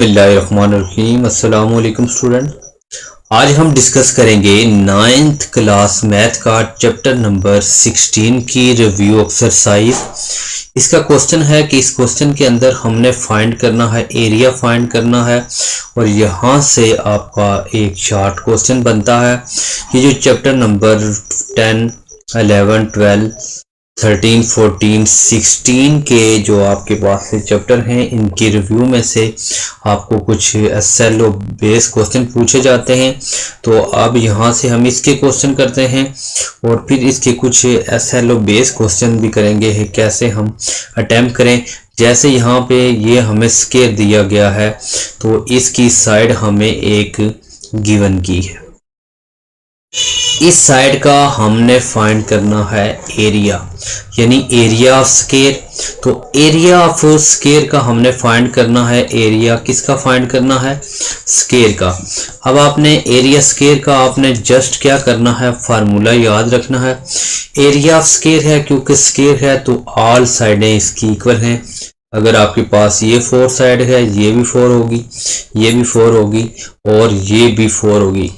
बिस्मिल्लाहिर्रहमानिर्रहीम। अस्सलाम वालेकुम स्टूडेंट। आज हम डिस्कस करेंगे 9th क्लास मैथ का चैप्टर नंबर 16 की रिव्यू एक्सरसाइज। इसका क्वेश्चन है कि इस क्वेश्चन के अंदर हमने फाइंड करना है, एरिया फाइंड करना है और यहाँ से आपका एक शॉर्ट क्वेश्चन बनता है। ये जो चैप्टर नंबर 10, 11, 12, 13, 14, 16 के जो आपके पास से चैप्टर हैं, इनकी रिव्यू में से आपको कुछ SLO बेस क्वेश्चन पूछे जाते हैं। तो अब यहाँ से हम इसके क्वेश्चन करते हैं और फिर इसके कुछ SLO बेस क्वेश्चन भी करेंगे है कैसे हम अटेम्प्ट करें। जैसे यहाँ पे ये हमें स्केयर दिया गया है तो इसकी साइड हमें एक गिवन की है, इस साइड का हमने फाइंड करना है एरिया, यानी एरिया ऑफ स्केयर। तो एरिया ऑफ स्केयर का हमने फाइंड करना है, एरिया किसका फाइंड करना है, स्केयर का। अब आपने एरिया स्केयर का आपने जस्ट क्या करना है, फार्मूला याद रखना है। एरिया ऑफ स्केयर है क्योंकि स्केयर है तो ऑल साइडें इसकी इक्वल हैं। अगर आपके पास ये 4 साइड है, ये भी 4 होगी, ये भी 4 होगी और ये भी 4 होगी।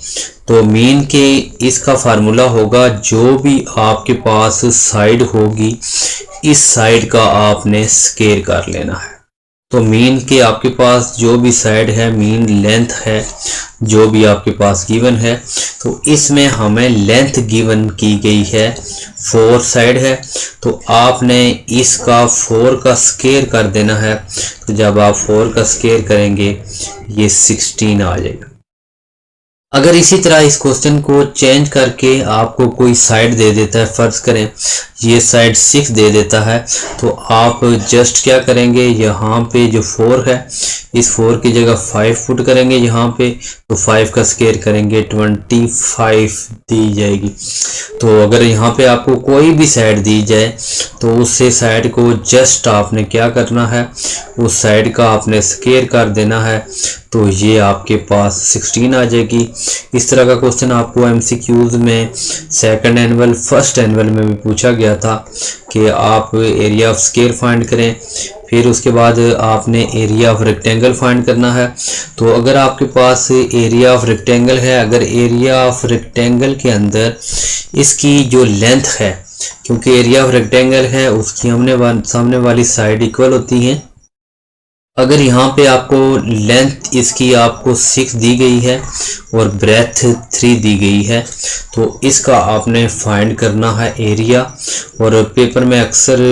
तो मीन के इसका फार्मूला होगा जो भी आपके पास साइड होगी इस साइड का आपने स्केयर कर लेना है। तो मीन के आपके पास जो भी साइड है, मीन लेंथ है जो भी आपके पास गिवन है, तो इसमें हमें लेंथ गिवन की गई है 4 साइड है। तो आपने इसका 4 का स्केयर कर देना है। तो जब आप 4 का स्केयर करेंगे ये 16 आ जाएगा। अगर इसी तरह इस क्वेश्चन को चेंज करके आपको कोई साइड दे देता है, फर्ज करें ये साइड 6 दे देता है, तो आप जस्ट क्या करेंगे, यहाँ पे जो 4 है इस 4 की जगह 5 पुट करेंगे यहाँ पे, तो 5 का स्केयर करेंगे 25 दी जाएगी। तो अगर यहाँ पे आपको कोई भी साइड दी जाए तो उससे साइड को जस्ट आपने क्या करना है, उस साइड का आपने स्केयर कर देना है, तो ये आपके पास 16 आ जाएगी। इस तरह का क्वेश्चन आपको MCQs में सेकंड एनुअल, फर्स्ट एनुअल में भी पूछा गया था कि आप एरिया ऑफ स्केयर फाइंड करें, फिर उसके बाद आपने एरिया ऑफ रेक्टेंगल फाइंड करना है। तो अगर आपके पास एरिया ऑफ रेक्टेंगल है, अगर एरिया ऑफ रेक्टेंगल के अंदर इसकी जो लेंथ है, क्योंकि एरिया ऑफ रेक्टेंगल है उसकी हमने सामने वाली साइड इक्वल होती हैं। अगर यहाँ पे आपको लेंथ इसकी आपको 6 दी गई है और ब्रेथ 3 दी गई है, तो इसका आपने फाइंड करना है एरिया। और पेपर में अक्सर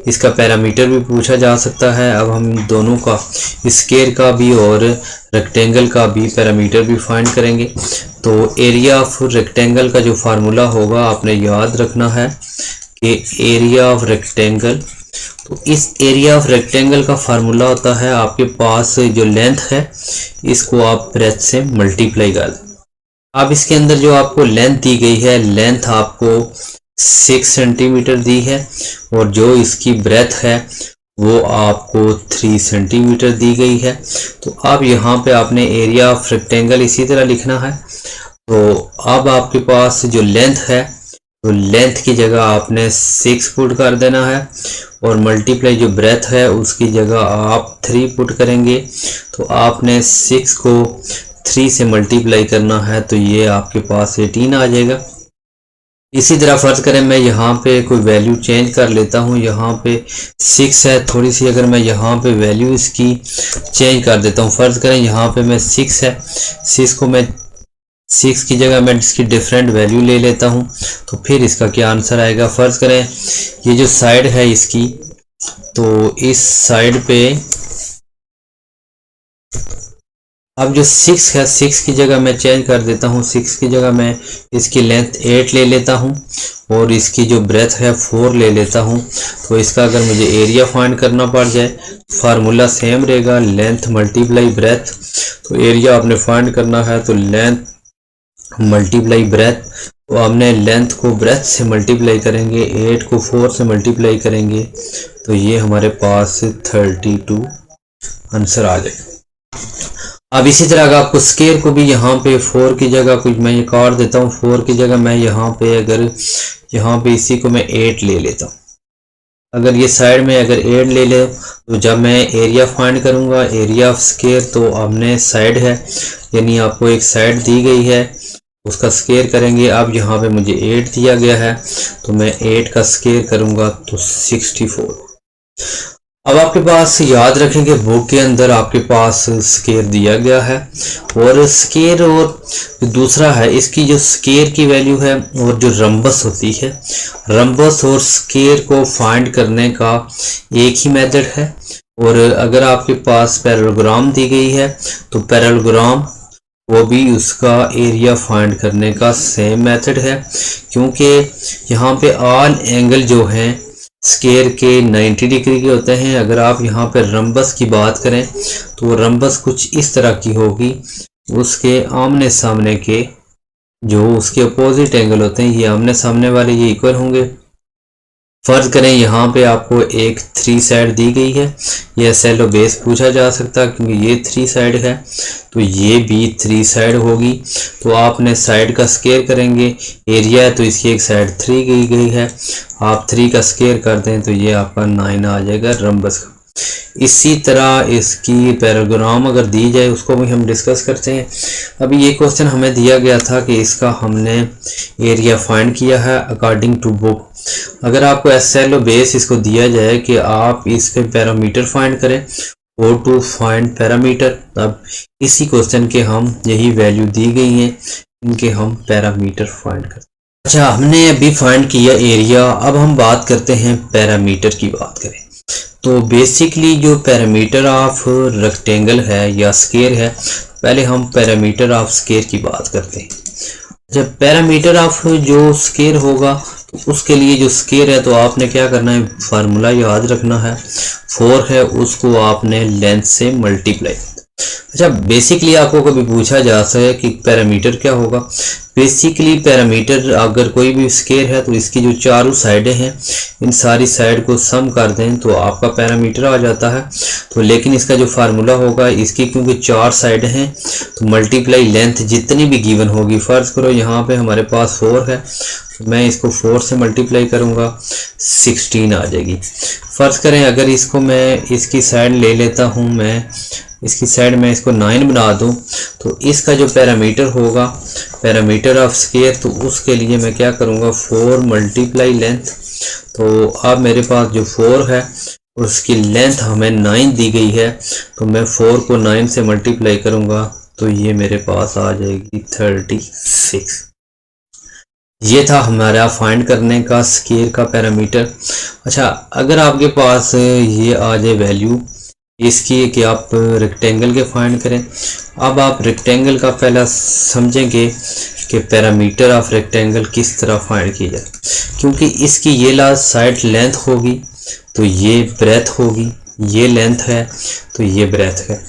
इसका पैरामीटर भी पूछा जा सकता है। अब हम दोनों का, स्केयर का भी और रेक्टेंगल का भी पैरामीटर भी फाइंड करेंगे। तो एरिया ऑफ रेक्टेंगल का जो फार्मूला होगा आपने याद रखना है कि एरिया ऑफ रेक्टेंगल, तो इस एरिया ऑफ रेक्टेंगल का फार्मूला होता है आपके पास जो लेंथ है इसको आप ब्रेथ से मल्टीप्लाई कर दें। अब इसके अंदर जो आपको लेंथ दी गई है, लेंथ आपको 6 सेंटीमीटर दी है और जो इसकी ब्रेथ है वो आपको 3 सेंटीमीटर दी गई है। तो अब यहाँ पे आपने एरिया ऑफ रेक्टेंगल इसी तरह लिखना है। तो अब आपके पास जो लेंथ है, तो लेंथ की जगह आपने 6 पुट कर देना है और मल्टीप्लाई जो ब्रेथ है उसकी जगह आप 3 पुट करेंगे। तो आपने 6 को 3 से मल्टीप्लाई करना है, तो ये आपके पास 18 आ जाएगा। इसी तरह फर्ज करें मैं यहाँ पे कोई वैल्यू चेंज कर लेता हूँ, यहाँ पे 6 है, थोड़ी सी अगर मैं यहाँ पे वैल्यू इसकी चेंज कर देता हूँ, फर्ज करें यहाँ पे मैं 6 है, 6 को मैं 6 की जगह मैं इसकी डिफरेंट वैल्यू ले लेता हूँ, तो फिर इसका क्या आंसर आएगा। फर्ज करें ये जो साइड है इसकी, तो इस साइड पे अब जो 6 है, 6 की जगह मैं चेंज कर देता हूँ, 6 की जगह मैं इसकी लेंथ 8 ले लेता हूँ और इसकी जो ब्रेथ है 4 ले लेता हूँ। तो इसका अगर मुझे एरिया फाइंड करना पड़ जाए, फार्मूला सेम रहेगा, लेंथ मल्टीप्लाई ब्रेथ। तो एरिया आपने फाइंड करना है तो लेंथ मल्टीप्लाई ब्रेथ। तो हमने लेंथ को ब्रेथ से मल्टीप्लाई करेंगे, 8 को 4 से मल्टीप्लाई करेंगे, तो ये हमारे पास 32 आंसर आ जाएगा। अब इसी तरह का आपको स्केयर को भी यहाँ पे 4 की जगह कुछ मैं ये काट देता हूँ, 4 की जगह मैं यहाँ पे अगर यहाँ पे इसी को मैं 8 ले लेता हूँ। अगर ये साइड में अगर 8 ले ले तो जब मैं एरिया फाइंड करूंगा, एरिया ऑफ स्केयर, तो हमने साइड है यानी आपको एक साइड दी गई है उसका स्केयर करेंगे। अब यहाँ पे मुझे 8 दिया गया है तो मैं 8 का स्केयर करूंगा तो 64। अब आपके पास याद रखेंगे बुक के अंदर आपके पास स्केयर दिया गया है और स्केयर और दूसरा है इसकी जो स्केयर की वैल्यू है और जो रंबस होती है, रंबस और स्केयर को फाइंड करने का एक ही मेथड है। और अगर आपके पास पैरेललोग्राम दी गई है तो पैरेललोग्राम वो भी उसका एरिया फाइंड करने का सेम मेथड है, क्योंकि यहाँ पे ऑल एंगल जो हैं स्केयर के 90 डिग्री के होते हैं। अगर आप यहाँ पे रंबस की बात करें तो रंबस कुछ इस तरह की होगी, उसके आमने सामने के जो उसके अपोजिट एंगल होते हैं ये आमने सामने वाले ये इक्वल होंगे। फर्ज करें यहाँ पे आपको एक 3 साइड दी गई है, यह सेलो बेस पूछा जा सकता है क्योंकि ये 3 साइड है तो ये भी 3 साइड होगी। तो आपने साइड का स्केयर करेंगे, एरिया है तो इसकी एक साइड 3 दी गई है, आप 3 का स्केयर कर दें तो ये आपका 9 आ जाएगा रंबस का। इसी तरह इसकी पैराग्राम अगर दी जाए उसको भी हम डिस्कस करते हैं। अभी ये क्वेश्चन हमें दिया गया था कि इसका हमने एरिया फाइंड किया है अकॉर्डिंग टू बुक। अगर आपको एसएलओ बेस इसको दिया जाए कि आप इसके पैरामीटर फाइंड करें और टू फाइंड पैरामीटर, अब इसी क्वेश्चन के हम यही वैल्यू दी गई हैं इनके हम पैरामीटर फाइंड करते हैं। अच्छा, हमने अभी फाइंड किया एरिया, अब हम बात करते हैं पैरामीटर की बात करें तो बेसिकली जो पैरामीटर ऑफ रेक्टेंगल है या स्केयर है, पहले हम पैरामीटर ऑफ स्केयर की बात करते हैं। जब पैरामीटर ऑफ जो स्केयर होगा तो उसके लिए जो स्केयर है तो आपने क्या करना है, फार्मूला याद रखना है, 4 है उसको आपने लेंथ से मल्टीप्लाई। अच्छा, बेसिकली आपको कभी पूछा जा सकता है कि पैरामीटर क्या होगा। बेसिकली पैरामीटर अगर कोई भी स्केयर है तो इसकी जो चारों साइडें हैं इन सारी साइड को सम कर दें तो आपका पैरामीटर आ जाता है। तो लेकिन इसका जो फार्मूला होगा इसकी क्योंकि 4 साइड हैं तो मल्टीप्लाई लेंथ जितनी भी गिवन होगी, फर्ज करो यहाँ पे हमारे पास 4 है तो मैं इसको 4 से मल्टीप्लाई करूँगा 16 आ जाएगी। फर्ज करें अगर इसको मैं इसकी साइड ले लेता हूँ, मैं इसकी साइड में इसको 9 बना दूं तो इसका जो पैरामीटर होगा पैरामीटर ऑफ स्केयर तो उसके लिए मैं क्या करूंगा 4 मल्टीप्लाई लेंथ। तो अब मेरे पास जो 4 है और उसकी लेंथ हमें 9 दी गई है तो मैं 4 को 9 से मल्टीप्लाई करूंगा तो ये मेरे पास आ जाएगी 36। ये था हमारा फाइंड करने का स्केयर का पैरामीटर। अच्छा, अगर आपके पास ये आ जाए वैल्यू इसकी कि आप रेक्टेंगल के फाइंड करें, अब आप रेक्टेंगल का पहला समझेंगे कि पैरामीटर ऑफ रेक्टेंगल किस तरह फाइंड किया जाए, क्योंकि इसकी ये लास्ट साइड लेंथ होगी तो ये ब्रेथ होगी, ये लेंथ है तो ये ब्रेथ है,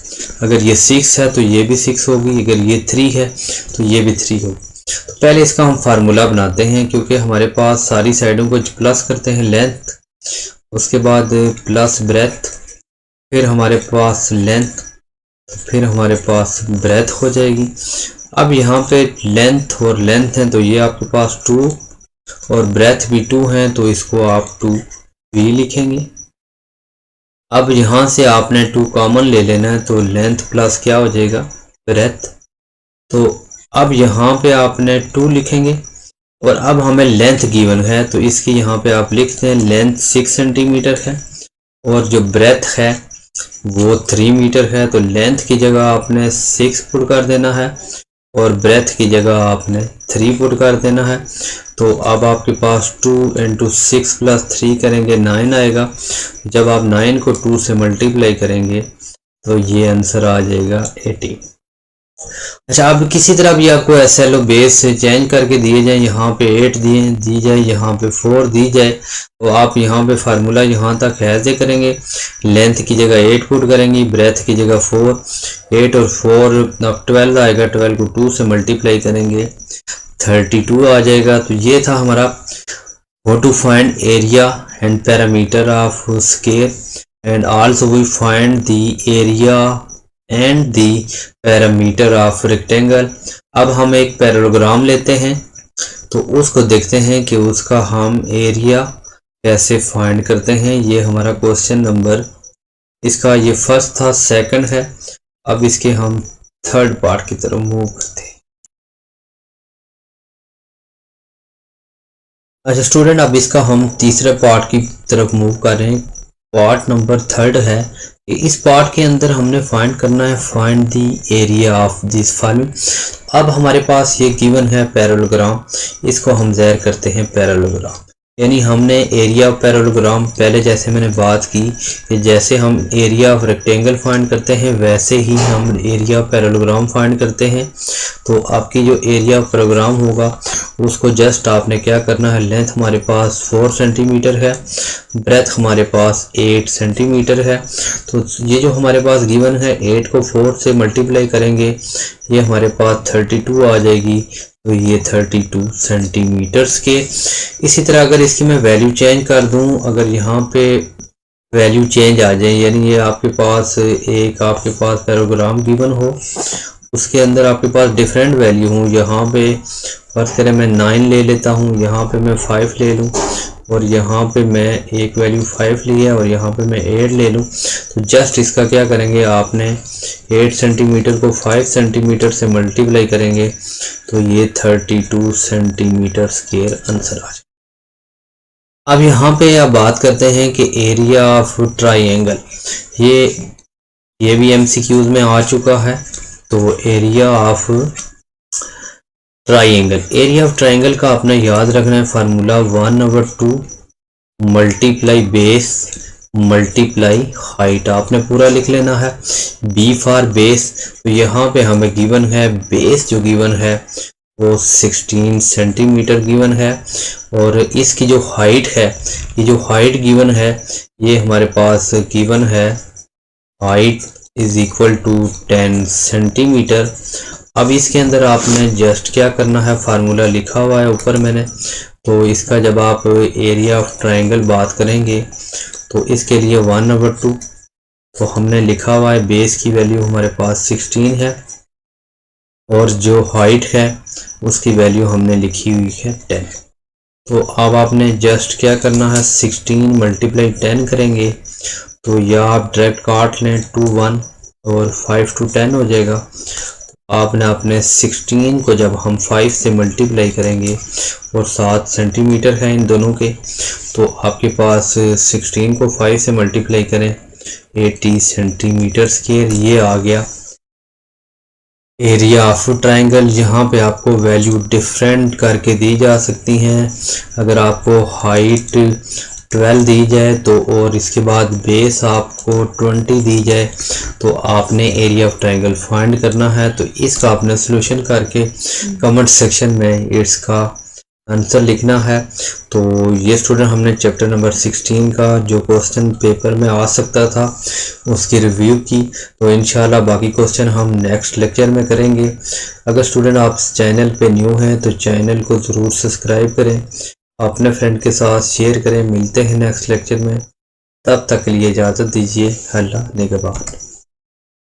अगर ये 6 है तो ये भी 6 होगी, अगर ये 3 है तो ये भी 3 होगी। तो पहले इसका हम फार्मूला बनाते हैं क्योंकि हमारे पास सारी साइडों को प्लस करते हैं लेंथ, उसके बाद प्लस ब्रेथ, फिर हमारे पास लेंथ, फिर हमारे पास ब्रेथ हो जाएगी। अब यहाँ पे लेंथ और लेंथ है तो ये आपके पास 2 और ब्रेथ भी 2 है तो इसको आप 2 भी लिखेंगे। अब यहाँ से आपने 2 कॉमन ले लेना है तो लेंथ प्लस क्या हो जाएगा ब्रेथ। तो अब यहाँ पे आपने 2 लिखेंगे और अब हमें लेंथ गिवन है तो इसकी यहाँ पे आप लिखते हैं लेंथ 6 सेंटीमीटर है और जो ब्रेथ है वो 3 मीटर है। तो लेंथ की जगह आपने 6 पुट कर देना है और ब्रेथ की जगह आपने 3 पुट कर देना है। तो अब आपके पास 2 × 6 + 3 करेंगे 9 आएगा। जब आप 9 को 2 से मल्टीप्लाई करेंगे तो ये आंसर आ जाएगा 18। अच्छा, अब किसी तरह भी आपको एसएलओ बेस से चेंज करके दिए जाए, यहाँ पे 8 दी जाए, यहाँ पे 4 दी जाए तो आप यहाँ पे फार्मूला यहाँ तक ऐसे करेंगे, लेंथ की जगह 8 पुट करेंगे, ब्रेथ की जगह 4, 8 और 4 अब 12 आएगा, 12 को 2 से मल्टीप्लाई करेंगे 32 आ जाएगा। तो ये था हमारा how to find area and parameter of square and also we find the area and the parameter of rectangle. अब हम एक पैरेललोग्राम लेते हैं तो उसको देखते हैं कि उसका हम एरिया कैसे फाइंड करते हैं, ये हमारा क्वेश्चन नंबर, इसका ये फर्स्ट था, सेकंड है। अब इसके हम थर्ड पार्ट की तरफ मूव करते हैं। अच्छा स्टूडेंट, अब इसका हम तीसरे पार्ट की तरफ मूव कर रहे हैं। पार्ट नंबर थर्ड है। इस पार्ट के अंदर हमने फाइंड करना है, find the area of this following. अब हमारे पास ये गिवन है पैरेललोग्राम, इसको हम ज़ाहिर करते हैं पैरेललोग्राम। यानी हमने एरिया ऑफ पैरेललोग्राम, पहले जैसे मैंने बात की कि जैसे हम एरिया ऑफ रेक्टेंगल फाइंड करते हैं वैसे ही हम एरिया ऑफ पैरेललोग्राम फाइंड करते हैं। तो आपकी जो एरिया ऑफ पैरेललोग्राम होगा उसको जस्ट आपने क्या करना है, लेंथ हमारे पास 4 सेंटीमीटर है, ब्रेथ हमारे पास 8 सेंटीमीटर है। तो ये जो हमारे पास गिवन है 8 को 4 से मल्टीप्लाई करेंगे, ये हमारे पास 32 आ जाएगी। तो ये 32 सेंटीमीटर्स के। इसी तरह अगर इसकी मैं वैल्यू चेंज कर दूं, अगर यहाँ पे वैल्यू चेंज आ जाए, यानी ये आपके पास एक आपके पास पैराग्राम गिवन हो, उसके अंदर आपके पास डिफरेंट वैल्यू हो, यहाँ पे फर्स्ट करें मैं 9 ले लेता हूँ, यहाँ पे मैं 5 ले लूँ, और यहाँ पे मैं एक वैल्यू 5 ली है और यहाँ पे मैं 8 ले लूँ। तो जस्ट इसका क्या करेंगे, आपने 8 सेंटीमीटर को 5 सेंटीमीटर से मल्टीप्लाई करेंगे तो ये 32 सेंटीमीटर स्क्वायर आंसर आ जाए। अब यहाँ पे आप बात करते हैं कि एरिया ऑफ ट्राइंगल, ये भी एमसीक्यूज में आ चुका है। तो area of triangle, area of triangle का आपने याद रखना है formula 1/2 multiply base multiply height, आपने पूरा लिख लेना है। बी फॉर बेस, तो यहाँ पे हमें गिवन है बेस, जो गिवन है वो 16 सेंटीमीटर गिवन है, और इसकी जो हाइट है, ये जो हाइट गिवन है ये हमारे पास गिवन है height is equal to 10 centimetre. अब इसके अंदर आपने जस्ट क्या करना है, फार्मूला लिखा हुआ है ऊपर मैंने, तो इसका जब आप एरिया ऑफ ट्राइंगल बात करेंगे तो इसके लिए 1/2, तो हमने लिखा हुआ है बेस की वैल्यू हमारे पास 16 है, और जो हाइट है उसकी वैल्यू हमने लिखी हुई है 10। तो अब आपने जस्ट क्या करना है, 16 मल्टीप्लाई 10 करेंगे तो या आप डायरेक्ट काट लें 2 1 और 5 to 10 हो जाएगा। आपने अपने 16 को जब हम 5 से मल्टीप्लाई करेंगे और 7 सेंटीमीटर है इन दोनों के, तो आपके पास 16 को 5 से मल्टीप्लाई करें 80 सेंटीमीटर स्क्वायर, ये आ गया एरिया ऑफ ट्राइंगल। यहाँ पे आपको वैल्यू डिफरेंट करके दी जा सकती हैं। अगर आपको हाइट 12 दी जाए तो, और इसके बाद बेस आपको 20 दी जाए, तो आपने एरिया ऑफ ट्राइंगल फाइंड करना है। तो इसका आपने सॉल्यूशन करके कमेंट सेक्शन में इसका आंसर लिखना है। तो ये स्टूडेंट हमने चैप्टर नंबर 16 का जो क्वेश्चन पेपर में आ सकता था उसकी रिव्यू की। तो इंशाल्लाह बाकी क्वेश्चन हम नेक्स्ट लेक्चर में करेंगे। अगर स्टूडेंट आप चैनल पे न्यू हैं तो चैनल को ज़रूर सब्सक्राइब करें, अपने फ्रेंड के साथ शेयर करें। मिलते हैं नेक्स्ट लेक्चर में, तब तक के लिए इजाज़त दीजिए। अल्लाह निगहबान।